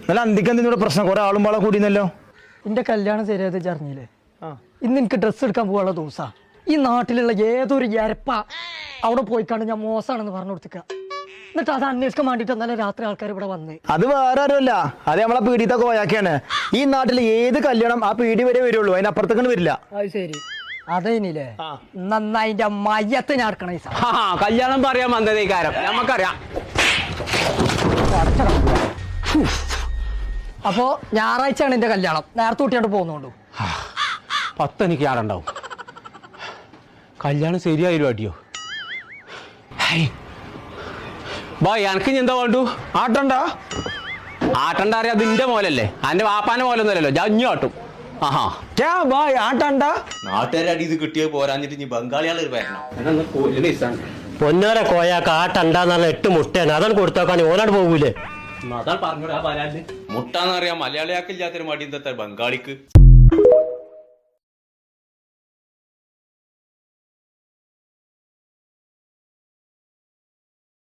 നല്ല അന്തിക്കെന്തിനോട് പ്രശ്നം കുറെ ആളും പാളെ കൂടിയെന്നല്ലോ. എന്റെ കല്യാണം ശരിയായത് അറിഞ്ഞില്ലേ? ഇന്ന് എനിക്ക് ഡ്രസ്സ് എടുക്കാൻ പോകാനുള്ള ദിവസാ. ഈ നാട്ടിലുള്ള ഏതൊരു എരപ്പ അവിടെ പോയിക്കാണ്ട് ഞാൻ മോശമാണെന്ന് പറഞ്ഞു കൊടുത്തിക്ക. എന്നിട്ട് അത് അന്വേഷിക്കാൻ വേണ്ടിട്ട് എന്നാലും രാത്രി ആൾക്കാർ ഇവിടെ വന്ന്. അത് വേറെ ആരുമല്ല, അത് നമ്മളെ പീഡിയത്തെ കോയാക്കിയാണ്. ഈ നാട്ടിൽ ഏത് കല്യാണം ആ പീഡി വരെ വരുള്ളൂ, അതിനപ്പുറത്തേക്ക് വരില്ല. അത് ശരി, അതേനില്ലേ നന്നായിന്റെ മയ്യത്ത് ഞാൻ എടുക്കണ കല്യാണം പറയാൻ വന്നതേ കാരം നമുക്കറിയാം. അപ്പോ ഞായറാഴ്ചയാണ് എന്റെ കല്യാണം. നേരത്തെ കൂട്ടിയാണ്ട് പോകുന്നുണ്ടോ? 10 എനിക്ക് ആടുണ്ടാവും. കല്യാണം ശരിയായിരുന്നു അടിയോ? ബായ് എനക്ക് എന്താ വേണ്ടു? ആട്ടണ്ട അറിയാം, അതിന്റെ മോലല്ലേ, അന്റെ വാപ്പാന്റെ മോലൊന്നുമല്ലല്ലോ. ജഞ്ഞു ആട്ടും. ആഹാ ആട്ടണ്ട. നാട്ടുകാരുടെ അടി ഇത് കിട്ടിയത് പോരാഞ്ഞിട്ട് ഇനി ബംഗാളികളെ വരണം. പൊന്നോരെ കോയാക്ക് ആട്ടണ്ടെന്നുള്ള 8 മുട്ടയാണ്. അതാണ് കൊടുത്തോക്കാൻ ഓനാട് പോകൂലേ? മുട്ടാന്നറിയാം മലയാളിയാക്കില്ലാത്തൊരു മടി എന്താ ബംഗാളിക്ക്.